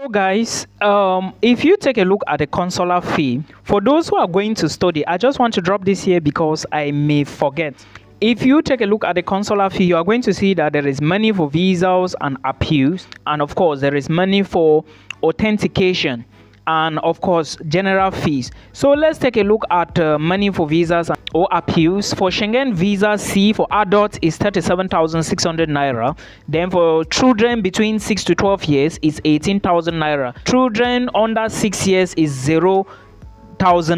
guys, if you take a look at the consular fee for those who are going to study, I just want to drop this here because I may forget. If you take a look at the consular fee, you are going to see that there is money for visas and appeals, and of course there is money for authentication, and of course general fees. So let's take a look at money for visas or appeals. For Schengen visa C for adults is 37,600 naira. Then for children between 6 to 12 years is 18,000 naira. Children under 6 years is 0,000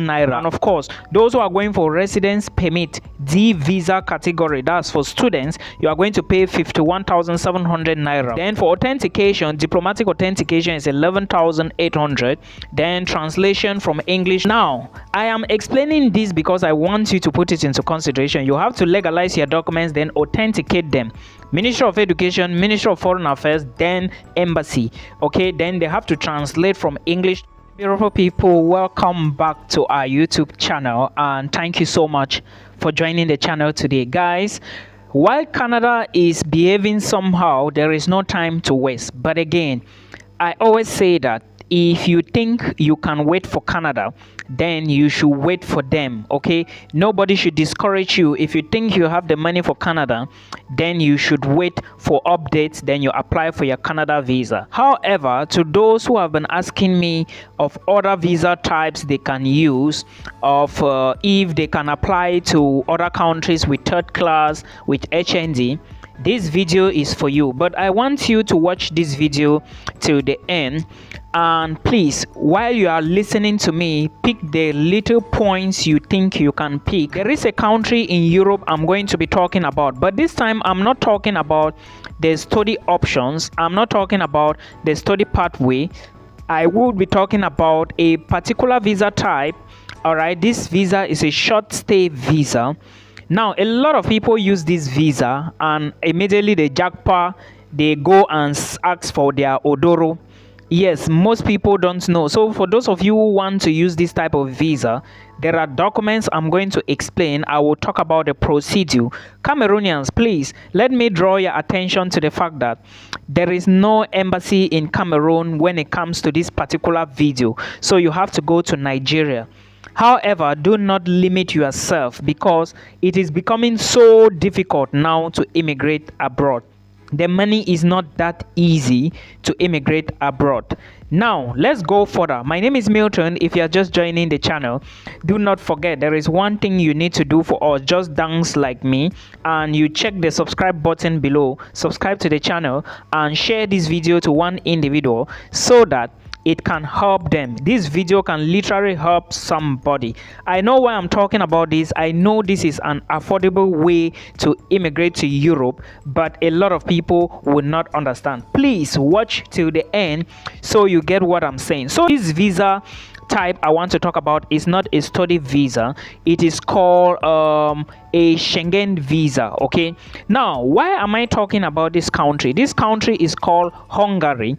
naira. And of course those who are going for residence permit D visa category, that's for students, you are going to pay 51,700 naira. Then for authentication, diplomatic authentication is 11,800. Then translation from English. Now I am explaining this because I want you to put it into consideration. You have to legalize your documents, then authenticate them. Ministry of Education, Ministry of Foreign Affairs, then embassy. Okay, then they have to translate from English. Beautiful people, welcome back to our YouTube channel, and thank you so much for joining the channel today. Guys, while Canada is behaving somehow, there is no time to waste. But again, I always say that if you think you can wait for Canada, then you should wait for them. Okay, nobody should discourage you. If you think you have the money for Canada, then you should wait for updates, then you apply for your Canada visa. However, to those who have been asking me of other visa types they can use, of if they can apply to other countries with third class, with HND, this video is for you. But I want you to watch this video till the end, and please, while you are listening to me, pick the little points you think you can pick. There is a country in Europe I'm going to be talking about, but this time I'm not talking about the study options, I'm not talking about the study pathway. I will be talking about a particular visa type. All right, this visa is a short stay visa. Now a lot of people use this visa and immediately they jackpot, they go and ask for their odoro. Yes, most people don't know. So for those of you who want to use this type of visa, there are documents I'm going to explain. I will talk about the procedure. Cameroonians, please let me draw your attention to the fact that there is no embassy in Cameroon when it comes to this particular video, so you have to go to Nigeria. However, do not limit yourself because it is becoming so difficult now to immigrate abroad. The money is not that easy to immigrate abroad. Now let's go further. My name is Milton. If you are just joining the channel, do not forget there is one thing you need to do for us. Just dance like me, and you check the subscribe button below, subscribe to the channel, and share this video to one individual so that it can help them. This video can literally help somebody. I know why I'm talking about this. I know this is an affordable way to immigrate to Europe, but a lot of people will not understand. Please watch till the end so you get what I'm saying. So this visa type I want to talk about is not a study visa. It is called a Schengen visa. Okay, now why am I talking about this country? This country is called Hungary.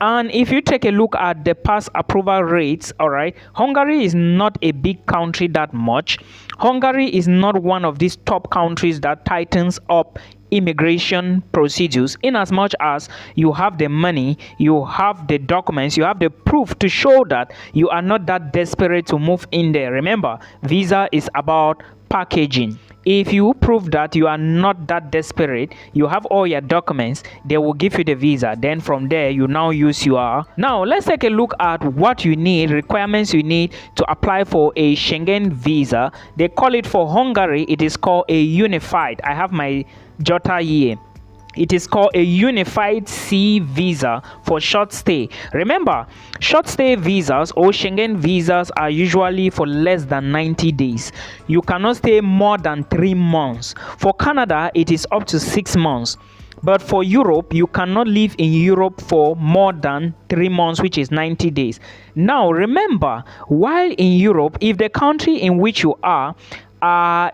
And if you take a look at the past approval rates, all right, Hungary is not a big country that much. Hungary is not one of these top countries that tightens up immigration procedures, in as much as you have the money, you have the documents, you have the proof to show that you are not that desperate to move in there. Remember, visa is about packaging. If you prove that you are not that desperate, you have all your documents, they will give you the visa. Then from there you now use your. Now let's take a look at what you need, requirements you need to apply for a Schengen visa. They call it for Hungary, it is called a unified. I have my jotter here. It is called a unified C visa for short stay. Remember, short stay visas or Schengen visas are usually for less than 90 days. You cannot stay more than 3 months. For Canada, it is up to 6 months. But for Europe, you cannot live in Europe for more than 3 months, which is 90 days. Now, remember, while in Europe, if the country in which you are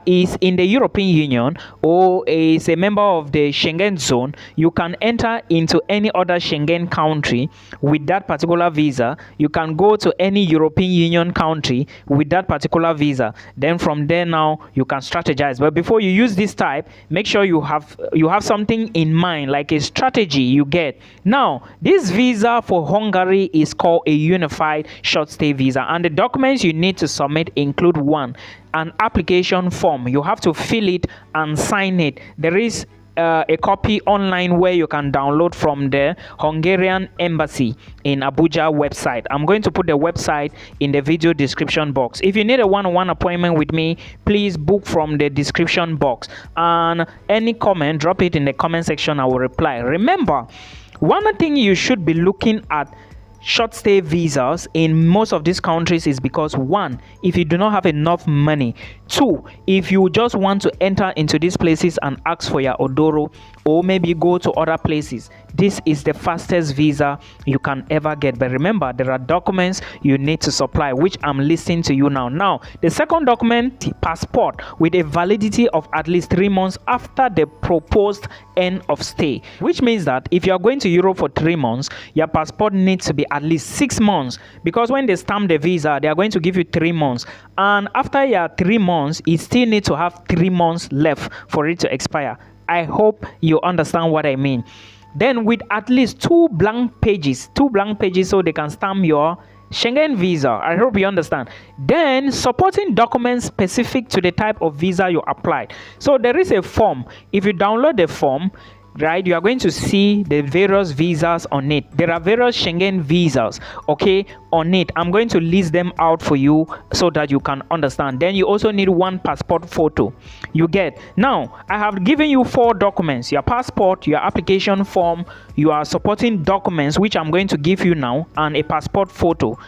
is in the European Union or is a member of the Schengen zone, you can enter into any other Schengen country with that particular visa. You can go to any European Union country with that particular visa. Then from there now you can strategize. But before you use this type, make sure you have something in mind, like a strategy you get. Now, this visa for Hungary is called a unified short stay visa, and the documents you need to submit include: one, an application form. You have to fill it and sign it. There is a copy online where you can download from the Hungarian embassy in Abuja website. I'm going to put the website in the video description box. If you need a one-on-one appointment with me, please book from the description box, and any comment, drop it in the comment section. I will reply. Remember, one thing you should be looking at short stay visas in most of these countries is because: one, if you do not have enough money; two, if you just want to enter into these places and ask for your odoro, or maybe go to other places, this is the fastest visa you can ever get. But remember, there are documents you need to supply, which I'm listing to you now. Now, the second document, passport with a validity of at least 3 months after the proposed end of stay, which means that if you are going to Europe for 3 months, your passport needs to be at least 6 months, because when they stamp the visa, they are going to give you 3 months, and after your 3 months, it still needs to have 3 months left for it to expire. I hope you understand what I mean. Then with at least two blank pages so they can stamp your Schengen visa. I hope you understand. Then supporting documents specific to the type of visa you applied. So there is a form. If you download the form, right, you are going to see the various visas on it. There are various Schengen visas, okay, on it. I'm going to list them out for you so that you can understand. Then you also need one passport photo. You get. Now, I have given you 4 documents: your passport, your application form, your supporting documents, which I'm going to give you now, and a passport photo.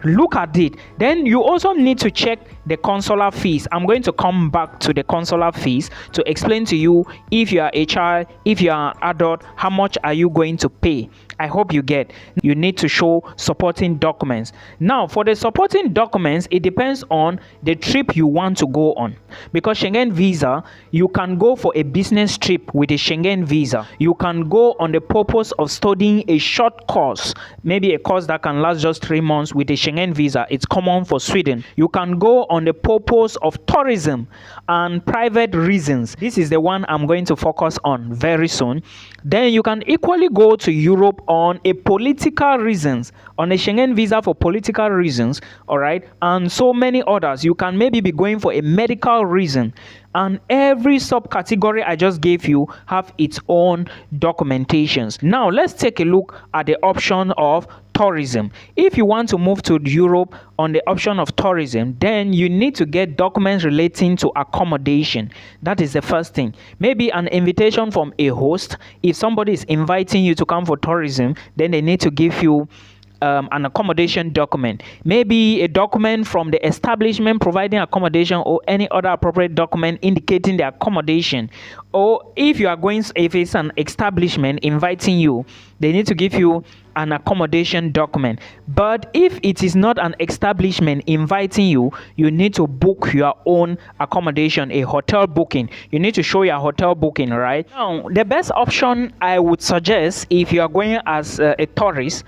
Look at it. Then you also need to check the consular fees. I'm going to come back to the consular fees to explain to you, if you are a child, if you are an adult, how much are you going to pay. I hope you get. You need to show supporting documents. Now, for the supporting documents, it depends on the trip you want to go on. Because Schengen visa, you can go for a business trip with a Schengen visa. You can go on the purpose of studying a short course, maybe a course that can last just 3 months with a Schengen visa. It's common for Sweden. You can go on the purpose of tourism and private reasons. This is the one I'm going to focus on very soon. Then you can equally go to Europe on a political reasons, on a Schengen visa for political reasons, all right, and so many others. You can maybe be going for a medical reason, and every subcategory I just gave you have its own documentations. Now let's take a look at the option of tourism. If you want to move to Europe on the option of tourism, then you need to get documents relating to accommodation. That is the first thing. Maybe an invitation from a host. If somebody is inviting you to come for tourism, then they need to give you an accommodation document. Maybe a document from the establishment providing accommodation, or any other appropriate document indicating the accommodation. Or if you are going, if it's an establishment inviting you, they need to give you an accommodation document. But if it is not an establishment inviting you, you need to book your own accommodation, a hotel booking. You need to show your hotel booking, right? Now, the best option I would suggest, if you are going as a tourist,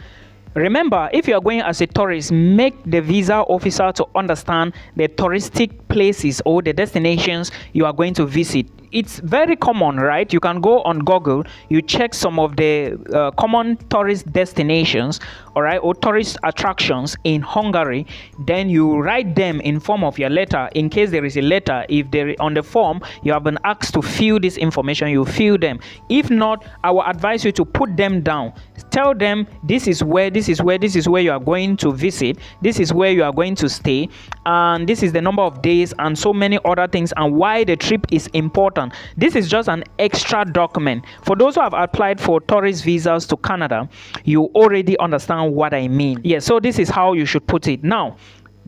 remember, if you are going as a tourist, make the visa officer to understand the touristic places or the destinations you are going to visit. It's very common, right? You can go on Google, you check some of the common tourist destinations, all right, or tourist attractions in Hungary. Then you write them in form of your letter. In case there is a letter, if there on the form you have been asked to fill this information, you fill them. If not, I will advise you to put them down. Tell them this is where you are going to visit, this is where you are going to stay, and this is the number of days, and so many other things, and why the trip is important. This is just an extra document. For those who have applied for tourist visas to Canada, you already understand what I mean. Yes, so this is how you should put it. Now,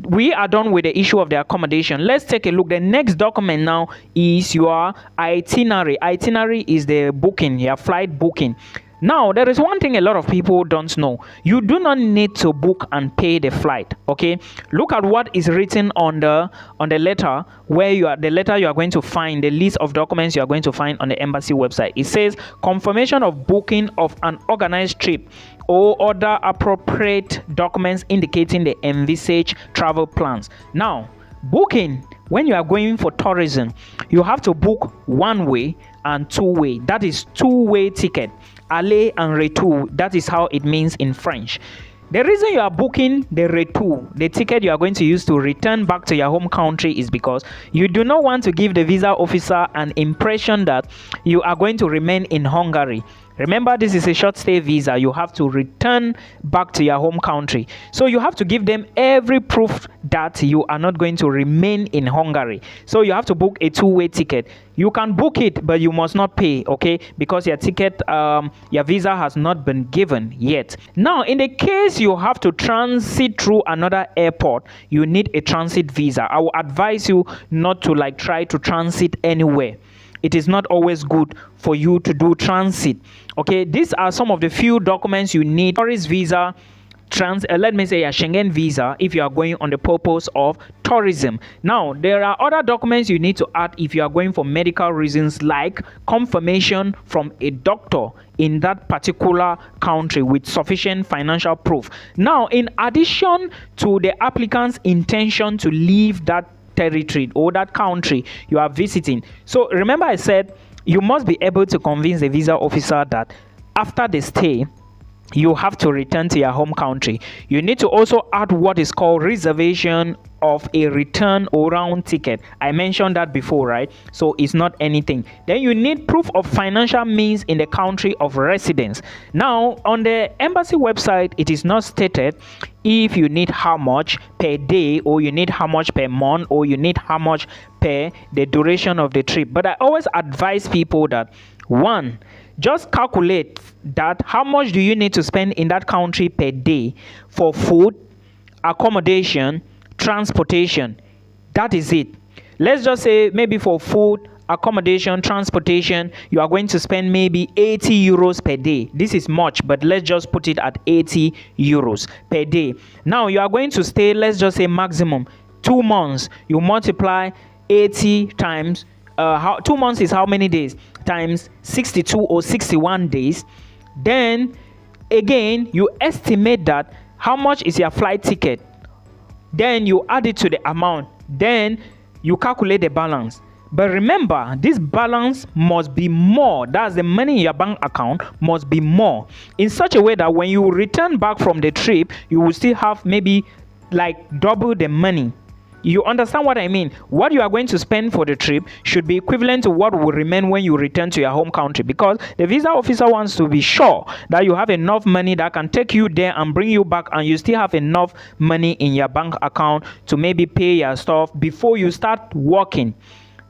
we are done with the issue of the accommodation. Let's take a look. The next document now is your itinerary. Itinerary is the booking, your flight booking. Now, there is one thing a lot of people don't know. You do not need to book and pay the flight. Okay, look at what is written on the letter, where you are the letter you are going to find, the list of documents you are going to find on the embassy website. It says confirmation of booking of an organized trip or other appropriate documents indicating the envisaged travel plans. Now, booking, when you are going for tourism, you have to book one way and two way. That is two-way ticket, aller and retour. That is how it means in French. The reason you are booking the retour, the ticket you are going to use to return back to your home country, is because you do not want to give the visa officer an impression that you are going to remain in Hungary. Remember, this is a short stay visa. You have to return back to your home country. So you have to give them every proof that you are not going to remain in Hungary. So you have to book a two-way ticket. You can book it, but you must not pay, okay? Because your ticket, your visa has not been given yet. Now, in the case you have to transit through another airport, you need a transit visa. I will advise you not to try to transit anywhere. It is not always good for you to do transit. Okay, these are some of the few documents you need. Tourist visa, let me say a Schengen visa if you are going on the purpose of tourism. Now, there are other documents you need to add if you are going for medical reasons, like confirmation from a doctor in that particular country with sufficient financial proof. Now, in addition to the applicant's intention to leave that territory or that country you are visiting. So remember, I said you must be able to convince the visa officer that after the stay you have to return to your home country. You need to also add what is called reservation of a return or round ticket. I mentioned that before, right? So it's not anything. Then you need proof of financial means in the country of residence. Now, on the embassy website, it is not stated if you need how much per day, or you need how much per month, or you need how much per the duration of the trip. But I always advise people that, one, just calculate that how much do you need to spend in that country per day for food, accommodation, transportation. That is it. Let's just say maybe for food, accommodation, transportation, you are going to spend maybe 80 euros per day. This is much, but let's just put it at 80 euros per day. Now you are going to stay, let's just say maximum 2 months. You multiply 80 times 2 months is how many days? Times 62 or 61 days. Then again, you estimate that how much is your flight ticket. Then you add it to the amount. Then you calculate the balance. But remember, this balance must be more. That's the money in your bank account must be more, in such a way that when you return back from the trip, you will still have maybe double the money. You understand what I mean? What you are going to spend for the trip should be equivalent to what will remain when you return to your home country, because the visa officer wants to be sure that you have enough money that can take you there and bring you back, and you still have enough money in your bank account to maybe pay your stuff before you start working.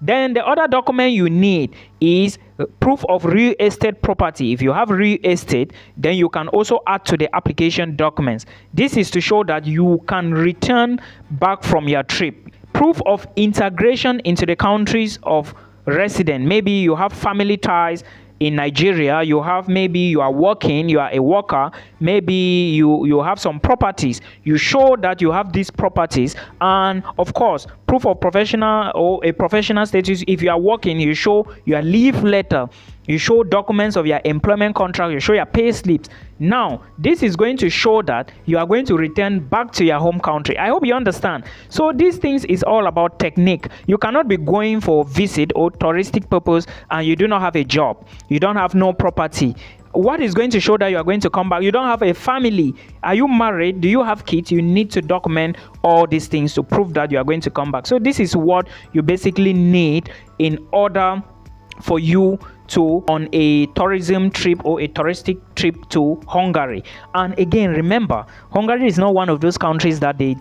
Then the other document you need is proof of real estate property. If you have real estate, then you can also add to the application documents. This is to show that you can return back from your trip. Proof of integration into the countries of residence. Maybe you have family ties in Nigeria, maybe you are working, you are a worker, maybe you have some properties. You show that you have these properties, and of course, proof of professional or a professional status. If you are working, you show your leave letter, you show documents of your employment contract, you show your pay slips. Now, this is going to show that you are going to return back to your home country. I hope you understand. So these things is all about technique. You cannot be going for visit or touristic purpose and you do not have a job. You don't have no property. What is going to show that you are going to come back? You don't have a family. Are you married? Do you have kids? You need to document all these things to prove that you are going to come back. So this is what you basically need in order for you to on a tourism trip or a touristic trip to Hungary. And again, remember, Hungary is not one of those countries that there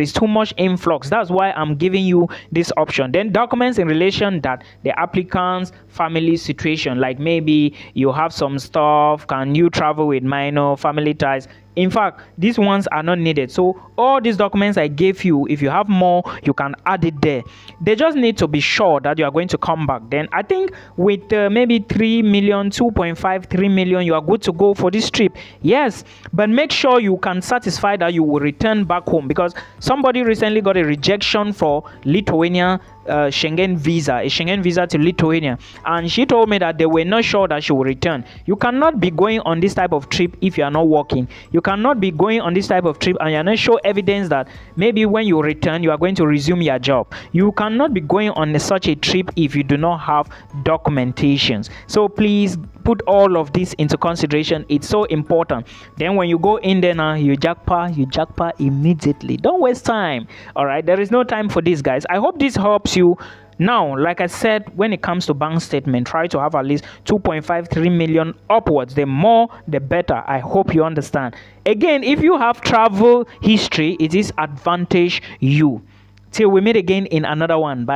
is too much influx. That's why I'm giving you this option. Then documents in relation that the applicant's family situation, like maybe you have some stuff, can you travel with minor family ties? In fact, these ones are not needed. So all these documents I gave you, if you have more, you can add it there. They just need to be sure that you are going to come back. Then I think with maybe 3 million, 2.5, 3 million, you are good to go for this trip. Yes, but make sure you can satisfy that you will return back home, because somebody recently got a rejection for Lithuania Schengen visa, a Schengen visa to Lithuania, and she told me that they were not sure that she will return. You cannot be going on this type of trip if you are not working. You cannot be going on this type of trip and you are not show evidence that maybe when you return you are going to resume your job. You cannot be going on such a trip if you do not have documentations. So please put all of this into consideration. It's so important. Then when you go in there now, you jackpot immediately. Don't waste time. All right, there is no time for this, guys. I hope this helps you. Now, like I said, when it comes to bank statement, try to have at least 2.5, 3 million upwards. The more the better. I hope you understand. Again, if you have travel history, it is advantage you. Till we meet again in another one. Bye.